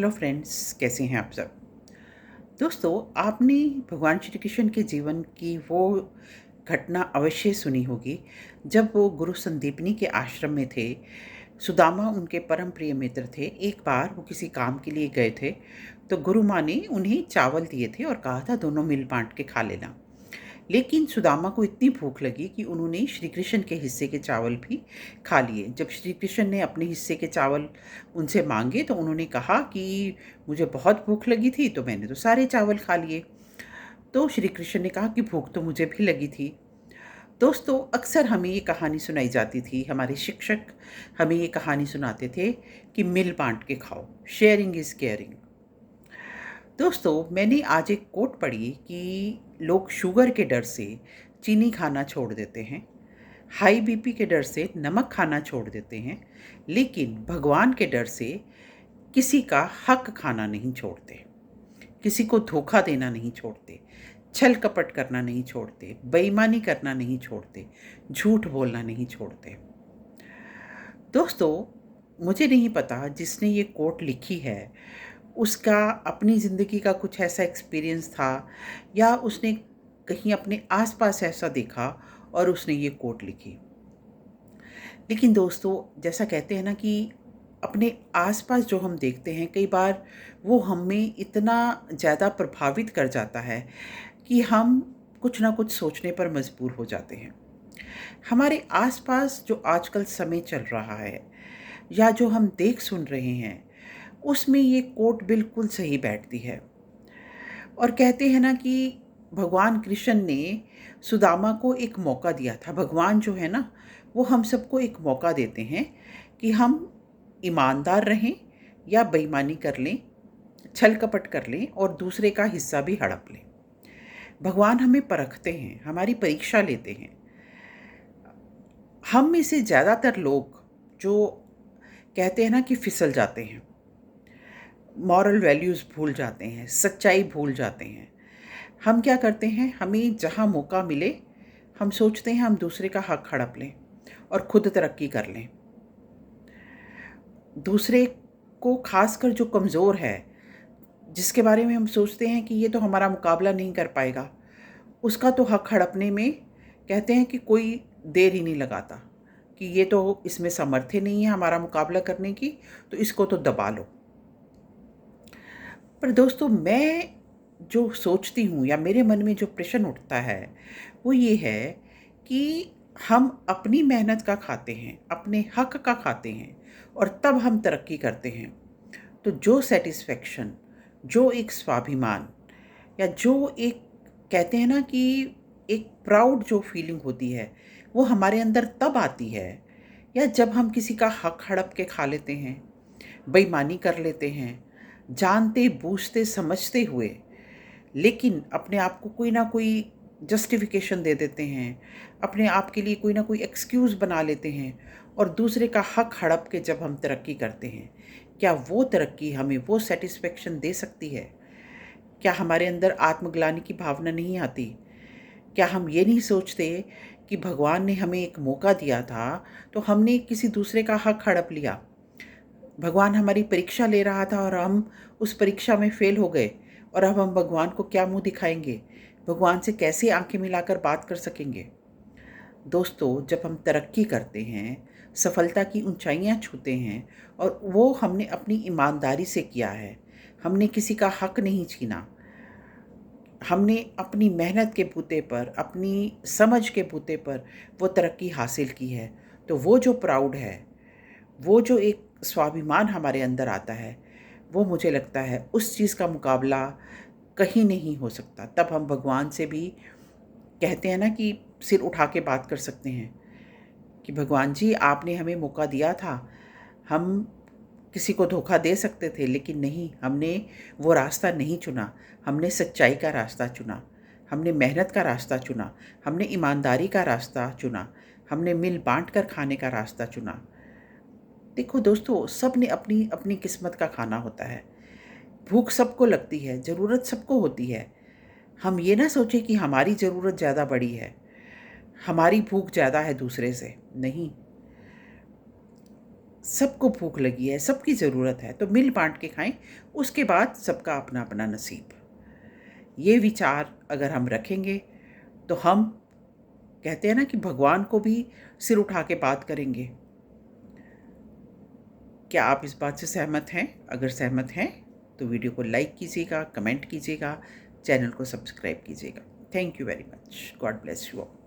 Hello friends, कैसे हैं आप सब। दोस्तों, आपने भगवान श्री कृष्ण के जीवन की वो घटना अवश्य सुनी होगी जब वो गुरु संदीपनी के आश्रम में थे। सुदामा उनके परम प्रिय मित्र थे। एक बार वो किसी काम के लिए गए थे, तो गुरु माँ ने उन्हें चावल दिए थे और कहा था दोनों मिल बांट के खा लेना। लेकिन सुदामा को इतनी भूख लगी कि उन्होंने श्री कृष्ण के हिस्से के चावल भी खा लिए। जब श्री कृष्ण ने अपने हिस्से के चावल उनसे मांगे तो उन्होंने कहा कि मुझे बहुत भूख लगी थी, तो मैंने तो सारे चावल खा लिए। तो श्री कृष्ण ने कहा कि भूख तो मुझे भी लगी थी। दोस्तों, अक्सर हमें ये कहानी सुनाई जाती थी, हमारे शिक्षक हमें ये कहानी सुनाते थे कि मिल बांट के खाओ, शेयरिंग इज़ केयरिंग। दोस्तों, मैंने आज एक कोट पढ़ी कि लोग शुगर के डर से चीनी खाना छोड़ देते हैं, हाई बीपी के डर से नमक खाना छोड़ देते हैं, लेकिन भगवान के डर से किसी का हक खाना नहीं छोड़ते, किसी को धोखा देना नहीं छोड़ते, छल कपट करना नहीं छोड़ते, बेईमानी करना नहीं छोड़ते, झूठ बोलना नहीं छोड़ते। दोस्तों, मुझे नहीं पता जिसने ये कोट लिखी है उसका अपनी ज़िंदगी का कुछ ऐसा एक्सपीरियंस था या उसने कहीं अपने आसपास ऐसा देखा और उसने ये कोट लिखी। लेकिन दोस्तों, जैसा कहते हैं ना कि अपने आसपास जो हम देखते हैं कई बार वो हमें इतना ज़्यादा प्रभावित कर जाता है कि हम कुछ ना कुछ सोचने पर मजबूर हो जाते हैं। हमारे आसपास जो आजकल समय चल रहा है या जो हम देख सुन रहे हैं, उसमें ये कोट बिल्कुल सही बैठती है। और कहते हैं ना कि भगवान कृष्ण ने सुदामा को एक मौका दिया था। भगवान जो है ना, वो हम सबको एक मौका देते हैं कि हम ईमानदार रहें या बेईमानी कर लें, छल कपट कर लें और दूसरे का हिस्सा भी हड़प लें। भगवान हमें परखते हैं, हमारी परीक्षा लेते हैं। हम में से ज़्यादातर लोग जो कहते हैं ना कि फिसल जाते हैं, मॉरल वैल्यूज़ भूल जाते हैं, सच्चाई भूल जाते हैं। हम क्या करते हैं, हमें जहाँ मौका मिले हम सोचते हैं हम दूसरे का हक हड़प लें और खुद तरक्की कर लें। दूसरे को, खासकर जो कमज़ोर है, जिसके बारे में हम सोचते हैं कि ये तो हमारा मुकाबला नहीं कर पाएगा, उसका तो हक हड़पने में कहते हैं कि कोई देर ही नहीं लगाता कि ये तो इसमें सामर्थ्य नहीं है हमारा मुकाबला करने की, तो इसको तो दबा लो। पर दोस्तों, मैं जो सोचती हूँ या मेरे मन में जो प्रश्न उठता है वो ये है कि हम अपनी मेहनत का खाते हैं, अपने हक का खाते हैं और तब हम तरक्की करते हैं। तो जो सेटिस्फेक्शन, जो एक स्वाभिमान या जो एक कहते हैं ना कि एक प्राउड जो फीलिंग होती है, वो हमारे अंदर तब आती है या जब हम किसी का हक हड़प के खा लेते हैं, बेईमानी कर लेते हैं, जानते बूझते समझते हुए, लेकिन अपने आप को कोई ना कोई जस्टिफिकेशन दे देते हैं, अपने आप के लिए कोई ना कोई एक्सक्यूज़ बना लेते हैं और दूसरे का हक हड़प के जब हम तरक्की करते हैं, क्या वो तरक्की हमें वो सेटिस्फेक्शन दे सकती है? क्या हमारे अंदर आत्मग्लानि की भावना नहीं आती? क्या हम ये नहीं सोचते कि भगवान ने हमें एक मौका दिया था, तो हमने किसी दूसरे का हक हड़प लिया। भगवान हमारी परीक्षा ले रहा था और हम उस परीक्षा में फ़ेल हो गए और अब हम भगवान को क्या मुँह दिखाएँगे? भगवान से कैसे आँखें मिलाकर बात कर सकेंगे? दोस्तों, जब हम तरक्की करते हैं, सफलता की ऊँचाइयाँ छूते हैं और वो हमने अपनी ईमानदारी से किया है, हमने किसी का हक नहीं छीना, हमने अपनी मेहनत के बूते पर, अपनी समझ के बूते पर वो तरक्की हासिल की है, तो वो जो प्राउड है, वो जो एक स्वाभिमान हमारे अंदर आता है, वो मुझे लगता है उस चीज़ का मुकाबला कहीं नहीं हो सकता। तब हम भगवान से भी कहते हैं ना कि सिर उठा के बात कर सकते हैं कि भगवान जी, आपने हमें मौका दिया था, हम किसी को धोखा दे सकते थे, लेकिन नहीं, हमने वो रास्ता नहीं चुना, हमने सच्चाई का रास्ता चुना, हमने मेहनत का रास्ता चुना, हमने ईमानदारी का रास्ता चुना, हमने मिल बाँट कर खाने का रास्ता चुना। देखो दोस्तों, सब ने अपनी अपनी किस्मत का खाना होता है। भूख सबको लगती है, ज़रूरत सबको होती है। हम ये ना सोचें कि हमारी ज़रूरत ज़्यादा बड़ी है, हमारी भूख ज़्यादा है दूसरे से, नहीं। सबको भूख लगी है, सबकी ज़रूरत है, तो मिल बाँट के खाएँ, उसके बाद सबका अपना-अपना नसीब। ये विचार अगर हम रखेंगे, तो हम कहते हैं ना कि भगवान को भी सिर उठा के बात करेंगे। क्या आप इस बात से सहमत हैं? अगर सहमत हैं, तो वीडियो को लाइक कीजिएगा, कमेंट कीजिएगा, चैनल को सब्सक्राइब कीजिएगा। Thank you very much. God bless you all.